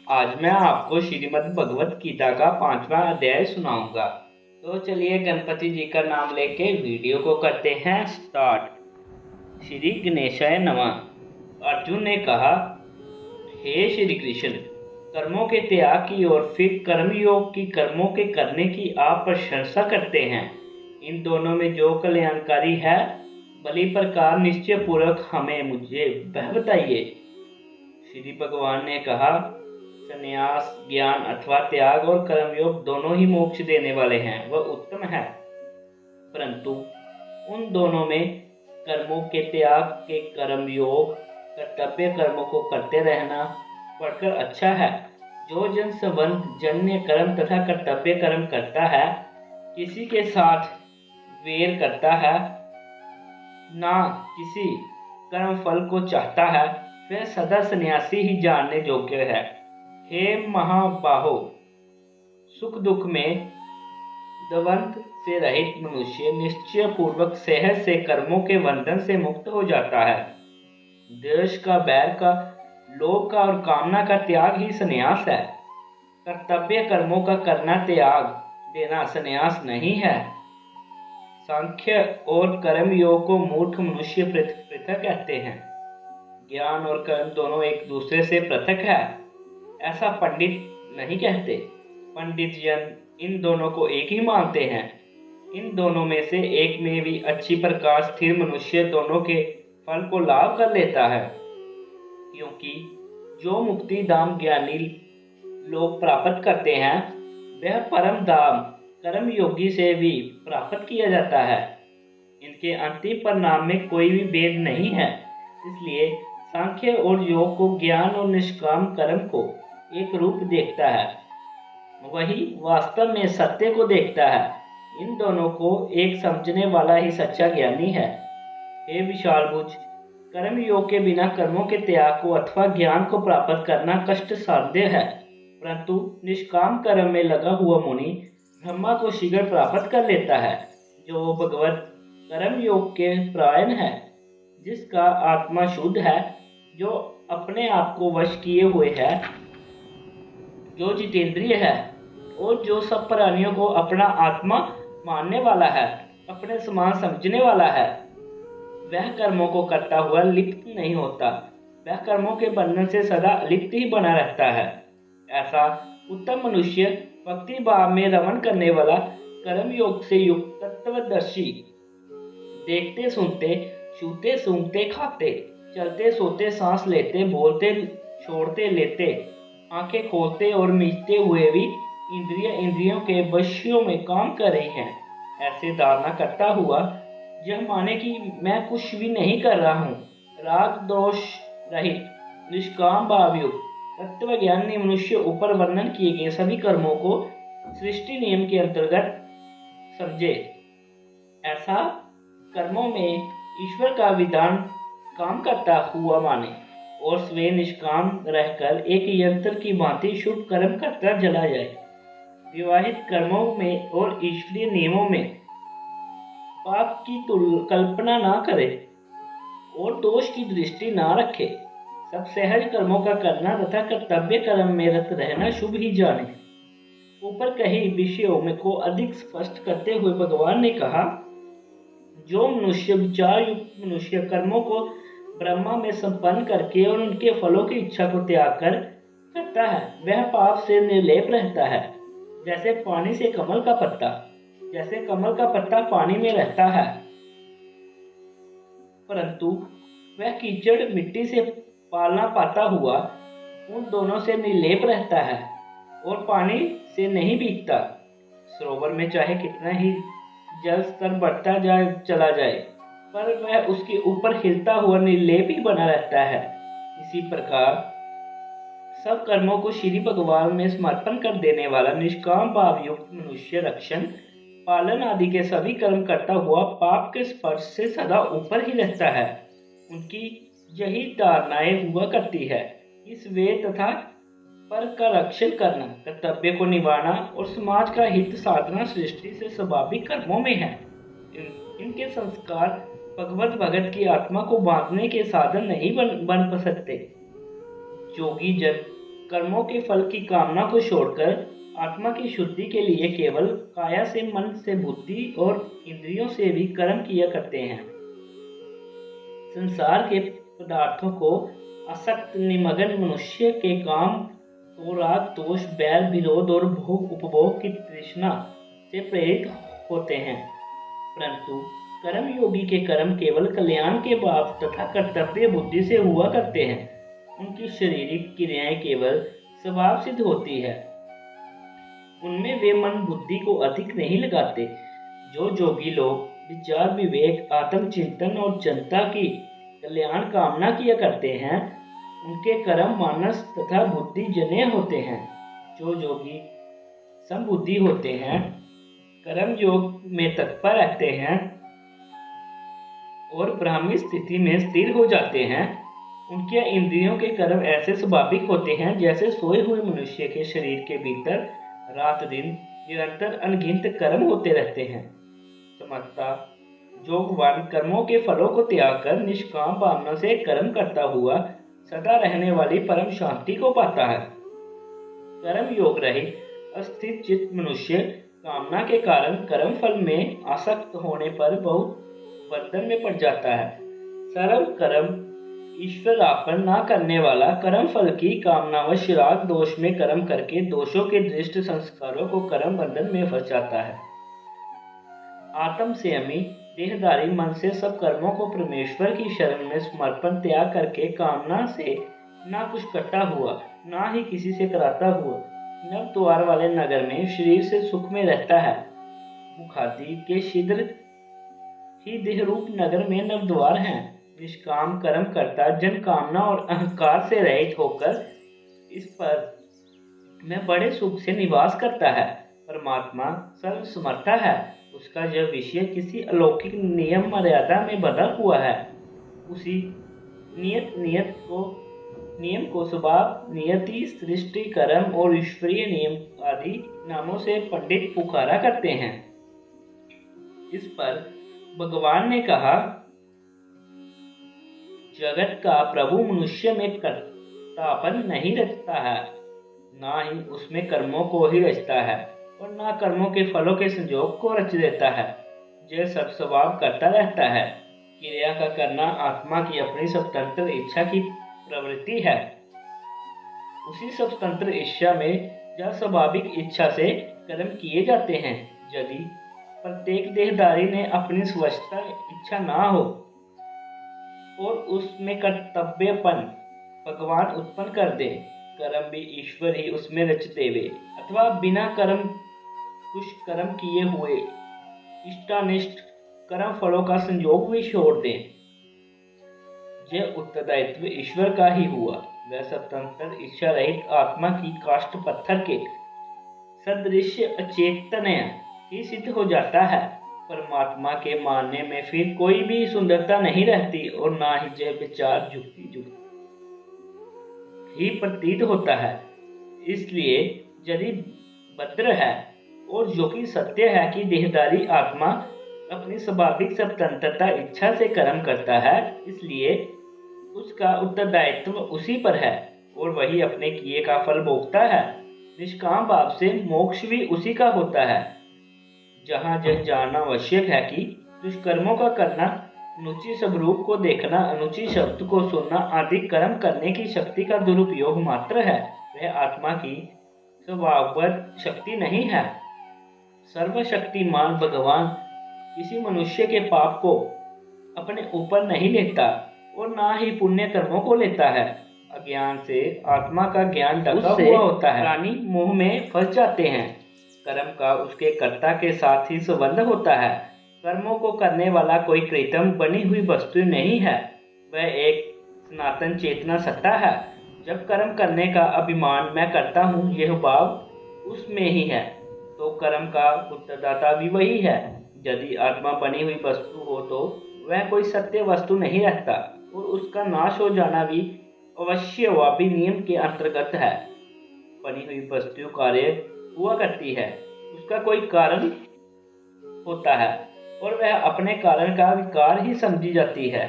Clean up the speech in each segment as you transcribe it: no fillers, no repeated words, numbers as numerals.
आज मैं आपको श्रीमद् भगवत गीता का 5वां अध्याय सुनाऊंगा। तो चलिए गणपति जी का नाम लेके वीडियो को करते हैं स्टार्ट। श्री गणेशाय नमः। अर्जुन ने कहा, हे श्री कृष्ण, कर्मों के त्याग की और फिर कर्मयोग की कर्मों के करने की आप प्रशंसा करते हैं। इन दोनों में जो कल्याणकारी है, भली प्रकार निश्चय पूर्वक हमें मुझे वह बताइए। श्री भगवान ने कहा, संन्यास, ज्ञान अथवा त्याग और कर्मयोग दोनों ही मोक्ष देने वाले हैं, वह उत्तम है। परंतु उन दोनों में कर्मों के त्याग के कर्मयोग, कर्तव्य कर्मों को करते रहना बढ़कर अच्छा है। जो जन संबंध जन्य कर्म तथा कर्तव्य कर्म करता है, किसी के साथ वेर करता है, ना किसी कर्म फल को चाहता है, वह सदा सन्यासी ही जानने योग्य है। हे महाबाहो, सुख दुख में द्वंद्व से रहित मनुष्य निश्चय पूर्वक सहज से कर्मों के बंधन से मुक्त हो जाता है। देश का, बैर का, लोभ का और कामना का त्याग ही संन्यास है। कर्तव्य कर्मों का करना त्याग देना संन्यास नहीं है। सांख्य और कर्म योग को मूर्ख मनुष्य पृथक कहते हैं। ज्ञान और कर्म दोनों एक दूसरे से पृथक है, ऐसा पंडित नहीं कहते। पंडित जन इन दोनों को एक ही मानते हैं। इन दोनों में से एक में भी अच्छी प्रकार स्थिर मनुष्य दोनों के फल को लाभ कर लेता है, क्योंकि जो मुक्ति धाम ज्ञानी लोग प्राप्त करते हैं, वह परम धाम कर्म योगी से भी प्राप्त किया जाता है। इनके अंतिम परिणाम में कोई भी भेद नहीं है। इसलिए सांख्य और योग को ज्ञान और निष्काम कर्म को एक रूप देखता है, वही वास्तव में सत्य को देखता है। इन दोनों को एक समझने वाला ही सच्चा ज्ञानी है। हे विशालबुझ, कर्म योग के बिना कर्मों के त्याग को अथवा ज्ञान को प्राप्त करना कष्ट साध्य है, परंतु निष्काम कर्म में लगा हुआ मुनि ब्रह्मा को शीघ्र प्राप्त कर लेता है। जो भगवत कर्म योग के परायण है, जिसका आत्मा शुद्ध है, जो अपने आप को वश किए हुए है, जो जितेंद्रिय है और जो सब प्राणियों को अपना आत्मा मानने वाला है, अपने समान समझने वाला है, वह कर्मों को करता हुआ लिप्त नहीं होता। वह कर्मों के बंधन से सदा लिप्त ही बना रहता है। ऐसा उत्तम मनुष्य भक्ति भाव में रमण करने वाला, कर्म योग से युक्त तत्वदर्शी, देखते सुनते, छूते सूंघते खाते, चलते सोते सांस लेते, बोलते छोड़ते लेते, आंखें खोलते और मीचते हुए भी इंद्रियों के वश्यों में काम कर रही हैं, ऐसे धारणा करता हुआ यह माने कि मैं कुछ भी नहीं कर रहा हूँ, राग दोष रहित निष्काम भावयुक्त तत्वज्ञानी मनुष्य ऊपर वर्णन किए गए सभी कर्मों को सृष्टि नियम के अंतर्गत समझे। ऐसा कर्मों में ईश्वर का विधान काम करता हुआ माने और स्वयं निष्काम रहकर एक यंत्र की भांति शुभ कर्म करता चला जाए। विवाहित कर्मों में और ईश्वरीय नियमों में पाप की कल्पना ना करे और दोष की दृष्टि ना रखे। सब सहज कर्मों का करना तथा कर्तव्य कर्म में रत रहना शुभ ही जाने। ऊपर कही विषयों में को अधिक स्पष्ट करते हुए भगवान ने कहा, जो मनुष्य विचार युक्त मनुष्य कर्मों को ब्रह्मा में संपन्न करके और उनके फलों की इच्छा को त्याग कर करता है, वह पाप से निर्लेप रहता है। जैसे पानी से कमल का पत्ता, जैसे कमल का पत्ता पानी में रहता है, परंतु वह कीचड़ मिट्टी से पालना पाता हुआ उन दोनों से निर्लेप रहता है और पानी से नहीं भीगता। सरोवर में चाहे कितना ही जल स्तर बढ़ता चला जाए, पर वह उसके ऊपर हिलता हुआ निर्लेप ही बना रहता है। इसी प्रकार सब कर्मों को श्री भगवान में समर्पण कर देने वाला निष्काम भाव युक्त मनुष्य रक्षण, पालन आदि के सभी कर्म करता हुआ पाप के स्पर्श से सदा ऊपर ही रहता है। उनकी यही धारणाएं हुआ करती है। इस वेद तथा पर का रक्षण करना, कर्तव्य को निभाना और समाज का हित साधना सृष्टि से स्वाभाविक कर्मों में है। इनके संस्कार भगवत भगत की आत्मा को बांधने के साधन नहीं बन सकते। योगी जन कर्मों के फल की कामना को छोड़कर आत्मा की शुद्धि के लिए केवल काया से, मन से, बुद्धि और इंद्रियों से भी कर्म किया करते हैं। संसार के पदार्थों को आसक्त निमग्न मनुष्य के काम तो राग, दोष, बैर, विरोध और भोग उपभोग की तृष्णा से प्रेरित होते हैं, परंतु कर्म योगी के कर्म केवल कल्याण के भाव तथा कर्तव्य बुद्धि से हुआ करते हैं। उनकी शारीरिक क्रियाएं केवल स्वभाव सिद्ध होती है, उनमें वे मन बुद्धि को अधिक नहीं लगाते। जो योगी लोग विचार, विवेक, आत्मचिंतन और जनता की कल्याण कामना किया करते हैं, उनके कर्म मानस तथा बुद्धि जन्य होते हैं। जो योगी समबुद्धि होते हैं, कर्म योग में तत्पर रहते हैं और ब्राह्मी स्थिति में स्थिर हो जाते हैं, उनके इंद्रियों के कर्म ऐसे स्वाभाविक होते हैं जैसे सोए हुए मनुष्य के शरीर के भीतर रात दिन निरंतर अनगिनत कर्म होते रहते हैं। समझता योगवान कर्मों के फलों को त्याग कर निष्काम भावना से कर्म करता हुआ सदा रहने वाली परम शांति को पाता है। कर्म योग रहित अस्थिर चित्त मनुष्य कामना के कारण कर्म फल में आसक्त होने पर बहुत बंधन में पड़ जाता है। सरल कर्म ईश्वरार्पण न करने वाला कर्म फल की कामनावश राग दोष में कर्म करके दोषों के दृष्ट संस्कारों को कर्म बंधन में फंस जाता है। आत्म संयमी देहधारी मन से सब कर्मों को परमेश्वर की शरण में समर्पण त्याग करके कामना से ना कुछ करता हुआ, ना ही किसी से कराता हुआ, नव द्वार वाले नगर में शरीर से सुख में रहता है। मुखादि के शीघ्र ही देहरूप नगर में नव द्वार हैं। निष्काम कर्म करता जन कामना और अहंकार से रहित होकर इस पर में बड़े सुख से निवास करता है। परमात्मा सर्वसमर्था है, उसका यह विषय किसी अलौकिक नियम मर्यादा में बंधा हुआ है। उसी नियम को स्वभाव, नियति, सृष्टि, कर्म और ईश्वरीय नियम आदि नामों से पंडित पुकारा करते हैं। इस पर भगवान ने कहा, जगत का प्रभु मनुष्य में कर्तापन नहीं रचता है, ना ही उसमें कर्मों को ही रचता है और ना कर्मों के फलों के संयोग को रच देता है। यह सब स्वभाव करता रहता है। क्रिया का करना आत्मा की अपनी स्वतंत्र इच्छा की प्रवृत्ति है। उसी स्वतंत्र इच्छा में या स्वाभाविक इच्छा से कर्म किए जाते हैं। यदि प्रत्येक देहधारी ने अपनी स्वच्छता इच्छा ना हो और उसमें कर्तव्यपन भगवान उत्पन्न कर दे, कर्म भी ईश्वर ही उसमें रच देवे, अथवा बिना कुछ कर्म किए हुए इष्टानिष्ट कर्म फलों का संयोग भी छोड़ दे, यह उत्तरदायित्व ईश्वर का ही हुआ। वह स्वतंत्र इच्छा रहित आत्मा की काष्ठ पत्थर के सदृश अचेतन्य ही सिद्ध हो जाता है। परमात्मा के मानने में फिर कोई भी सुंदरता नहीं रहती और ना ही यह विचार युक्ति ही प्रतीत होता है। इसलिए यदि भद्र है और जो कि सत्य है कि देहधारी आत्मा अपनी स्वाभाविक स्वतंत्रता इच्छा से कर्म करता है, इसलिए उसका उत्तरदायित्व उसी पर है और वही अपने किए का फल भोगता है। निष्काम भाव से मोक्ष भी उसी का होता है। जहाँ यह जानना आवश्यक है कि दुष्कर्मों का करना, अनुचित स्वरूप को देखना, अनुचित शब्द को सुनना आदि कर्म करने की शक्ति का दुरुपयोग मात्र है, वह आत्मा की स्वभावगत शक्ति नहीं है। सर्वशक्तिमान भगवान किसी मनुष्य के पाप को अपने ऊपर नहीं लेता और ना ही पुण्य कर्मों को लेता है। अज्ञान से आत्मा का ज्ञान ढका हुआ होता है, प्राणी मोह में फंस जाते हैं। कर्म का उसके कर्ता के साथ ही संबंध होता है। कर्मों को करने वाला कोई कृत्रिम बनी हुई वस्तु नहीं है, वह एक सनातन चेतना सत्ता है। जब कर्म करने का अभिमान मैं करता हूँ, यह भाव उसमें ही है, तो कर्म का उत्तरदाता भी वही है। यदि आत्मा बनी हुई वस्तु हो तो वह कोई सत्य वस्तु नहीं रहता और उसका नाश हो जाना भी अवश्यवादी नियम के अंतर्गत है। बनी हुई वस्तु कार्य हुआ करती है, उसका कोई कारण होता है और वह अपने कारण का विकार ही समझी जाती है।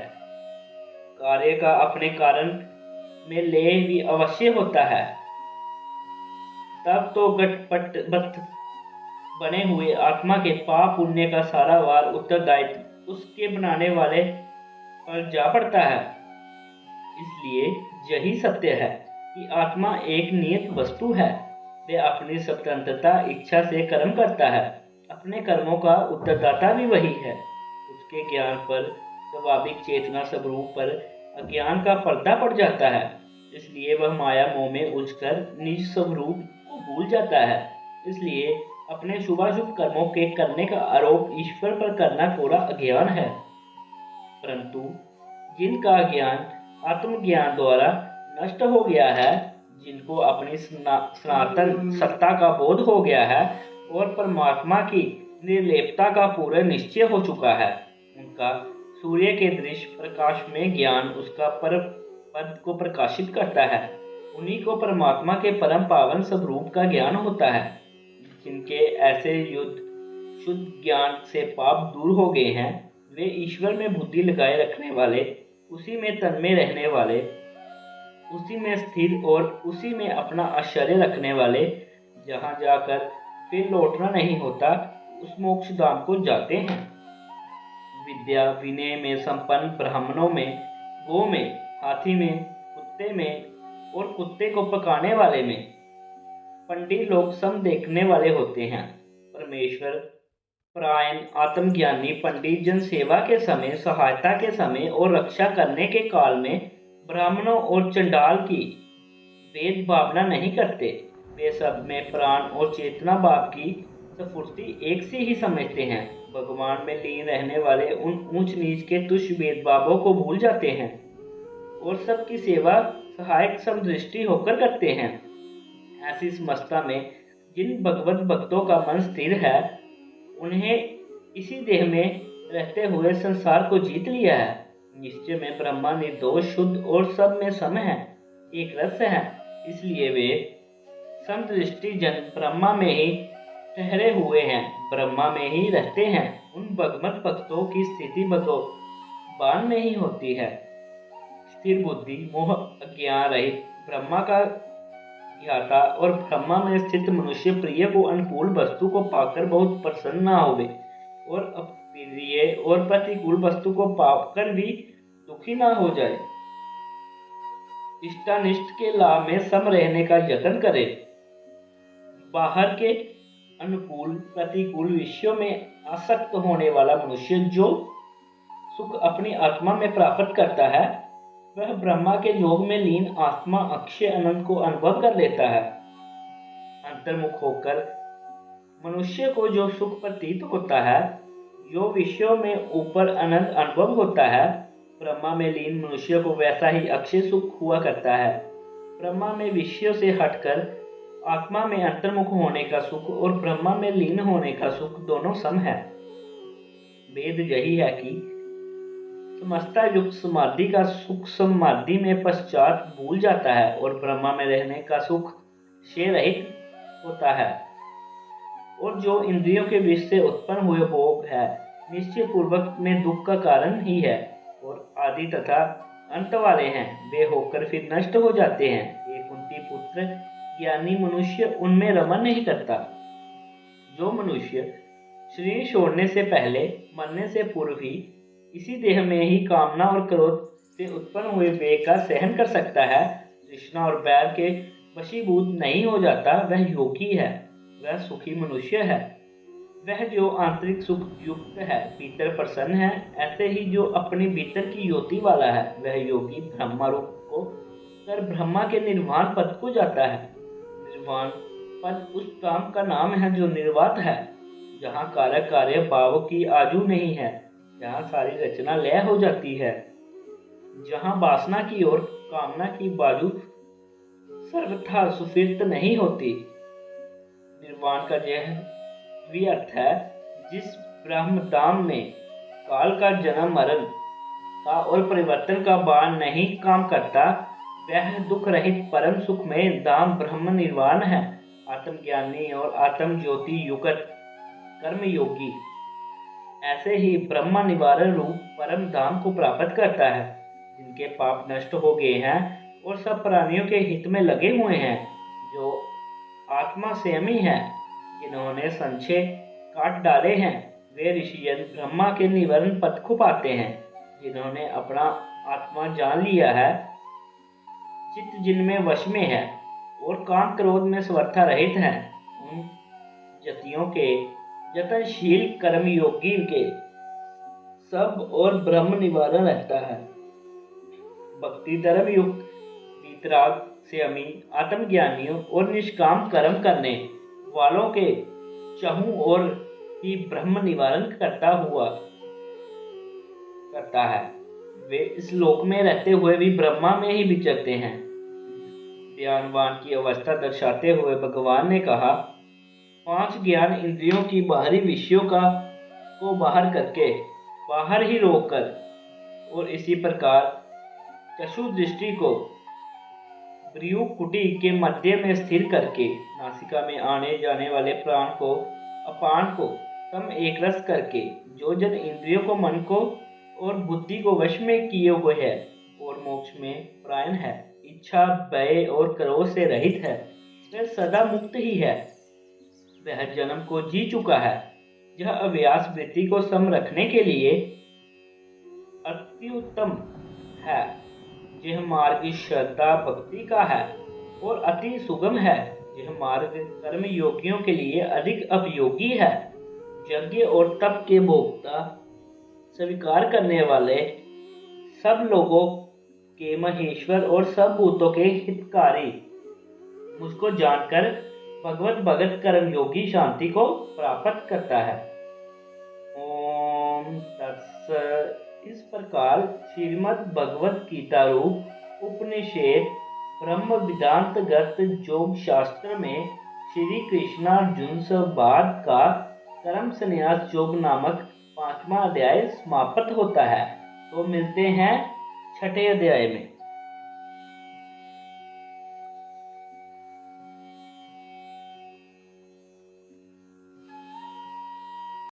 कार्य का अपने कारण में लय भी अवश्य होता है। तब तो गटपट बत बने हुए आत्मा के पाप पुण्य का सारा वार उत्तरदायित्व उसके बनाने वाले पर जा पड़ता है। इसलिए यही सत्य है कि आत्मा एक नियत वस्तु है। वह अपनी स्वतंत्रता इच्छा से कर्म करता है। अपने कर्मों का उत्तरदाता भी वही है। उसके ज्ञान पर स्वाभाविक चेतना स्वरूप पर अज्ञान का पर्दा पड़ जाता है। इसलिए वह माया मोह में उलझकर निज स्वरूप को भूल जाता है। इसलिए अपने शुभाशुभ कर्मों के करने का आरोप ईश्वर पर करना कोरा अज्ञान है। परंतु जिनका ज्ञान आत्मज्ञान द्वारा नष्ट हो गया है, जिनको अपनी सनातन सत्ता का बोध हो गया है और परमात्मा की निर्लेपता का पूरा निश्चय हो चुका है, उनका सूर्य के दृश्य प्रकाश में ज्ञान उसका पर पद को प्रकाशित करता है। उन्हीं को परमात्मा के परम पावन स्वरूप का ज्ञान होता है। जिनके ऐसे शुद्ध ज्ञान से पाप दूर हो गए हैं, वे ईश्वर में बुद्धि लगाए रखने वाले, उसी में तन्मय रहने वाले, उसी में स्थिर और उसी में अपना आश्चर्य रखने वाले, जहाँ जाकर फिर लौटना नहीं होता, उस मोक्ष धाम को जाते हैं। विद्या विनय में संपन्न ब्राह्मणों में, गौ में, हाथी में, कुत्ते में और कुत्ते को पकाने वाले में पंडित लोग सम देखने वाले होते हैं। परमेश्वर परायण आत्मज्ञानी पंडित जन सेवा के समय, सहायता के समय और रक्षा करने के काल में ब्राह्मणों और चंडाल की भेद भावना नहीं करते। वे सब में प्राण और चेतना भाव की स्फूर्ति एक सी ही समझते हैं। भगवान में लीन रहने वाले उन ऊंच नीच के तुच्छ भेदभावों को भूल जाते हैं और सबकी सेवा सहायक समदृष्टि होकर करते हैं। ऐसी समस्ता में जिन भगवत भक्तों का मन स्थिर है, उन्हें इसी देह में रहते हुए संसार को जीत लिया है। निश्चय में ब्रह्मा निर्दोष शुद्ध और सब में सम है, एक रस है। इसलिए वे समदृष्टि जन ब्रह्मा में ही ठहरे हुए हैं, ब्रह्मा में ही रहते हैं। उन भगवत भक्तों की स्थिति भगवान में ही होती है। स्थिर बुद्धि मोह अज्ञान रहित ब्रह्मा का ज्ञाता और ब्रह्मा में स्थित मनुष्य प्रिय को अनुकूल वस्तु को पाकर बहुत प्रसन्न न होवे और अप्रिय और प्रतिकूल वस्तु को पाकर भी दुखी ना हो जाए। इष्टानिष्ट के लाभ में सम रहने का यत्न करे। बाहर के अनुकूल प्रतिकूल विषयों में आसक्त होने वाला मनुष्य जो सुख अपनी आत्मा में प्राप्त करता है, वह ब्रह्मा के योग में लीन आत्मा अक्षय आनंद को अनुभव कर लेता है। अंतर्मुख होकर मनुष्य को जो सुख प्रतीत होता है, जो विषयों में ऊपर आनंद अनुभव होता है, ब्रह्मा में लीन मनुष्य को वैसा ही अक्षय सुख हुआ करता है। ब्रह्मा में विषयों से हटकर आत्मा में अंतर्मुख होने का सुख और ब्रह्मा में लीन होने का सुख दोनों सम है। वेद यही है कि समस्ता युक्त समाधि का सुख समाधि में पश्चात भूल जाता है और ब्रह्मा में रहने का सुख क्षय रहित होता है। और जो इंद्रियों के विष से उत्पन्न हुए भोग है, निश्चय पूर्वक में दुख का कारण ही है और आदि तथा अंत वाले हैं, वे होकर फिर नष्ट हो जाते हैं। एक कुंती पुत्र ज्ञानी मनुष्य उनमें रमन नहीं करता। जो मनुष्य शरीर छोड़ने से पहले, मरने से पूर्व ही इसी देह में ही कामना और क्रोध से उत्पन्न हुए वेग का सहन कर सकता है, तृष्णा और बैर के वशीभूत नहीं हो जाता, वह योगी है, वह सुखी मनुष्य है। वह जो आंतरिक सुख युक्त है, भीतर प्रसन्न है, ऐसे ही जो अपने भीतर की ज्योति वाला है, वह योगी ब्रह्मा रूप को कर ब्रह्मा के निर्वाण पद को जाता है। निर्वाण पद उस काम का नाम है जो निर्वात है, जहाँ कारक कार्य भाव की आजू नहीं है, जहाँ सारी रचना लय हो जाती है, जहाँ वासना की और कामना की बाजू सर्वथा सुफिरत नहीं होती। निर्वाण का यह भी अर्थ है, जिस ब्रह्म धाम में काल का जन्म मरण का और परिवर्तन का बाण नहीं काम करता, वह दुख रहित परम सुख में धाम ब्रह्म निर्वाण है। आत्मज्ञानी और आत्म ज्योति युगत कर्मयोगी ऐसे ही ब्रह्म निवारण रूप परम धाम को प्राप्त करता है। जिनके पाप नष्ट हो गए हैं और सब प्राणियों के हित में लगे हुए हैं, जो आत्मा संयमी है। जिन्होंने संशय काट डाले हैं वे ऋषिजन ब्रह्मा के निवारण पथ को पाते हैं। जिन्होंने अपना आत्मा जान लिया है, चित्त जिनमें वश में है और काम क्रोध में स्वर्था रहित है, उन जतियों के यतनशील कर्मयोगी के सब और ब्रह्म निवारण रहता है। भक्ति धर्म युक्त वीतराग संयमी आत्मज्ञानियों और निष्काम कर्म करने वालों के चहुं और ही ब्रह्म निवारण करता है। वे इस लोक में रहते हुए भी ब्रह्मा में ही विचरते हैं। ध्यानवान की अवस्था दर्शाते हुए भगवान ने कहा, 5 ज्ञान इंद्रियों की बाहरी विषयों को बाहर करके, बाहर ही रोककर और इसी प्रकार चक्षु दृष्टि को भ्रू कुटी के मध्य में स्थिर करके, नासिका में आने जाने वाले प्राण को अपान को सम एक रस करके, जो जन इंद्रियों को मन को और बुद्धि को वश में किए हुए है और मोक्ष में परायण है, इच्छा भय और क्रोध से रहित है, वह सदा मुक्त ही है। वह जन्म को जी चुका है। यह अभ्यास वृत्ति को सम रखने के लिए अति उत्तम है। यह मार्ग श्रद्धा भक्ति का है और अति सुगम है। यह मार्ग कर्म योगियों के लिए अधिक उपयोगी है। यज्ञ और तप के भोक्ता स्वीकार करने वाले, सब लोगों के महेश्वर और सब भूतों के हितकारी, मुझको जानकर भगवत भगत कर्मयोगी शांति को प्राप्त करता है। ओम तत्सत। इस प्रकार श्रीमद् भगवत गीता रूप उपनिषद ब्रह्म वेदांतगत योग शास्त्र में श्री कृष्णार्जुन संवाद का कर्म संन्यास योग नामक 5वां अध्याय समाप्त होता है। तो मिलते हैं 6ठे अध्याय में।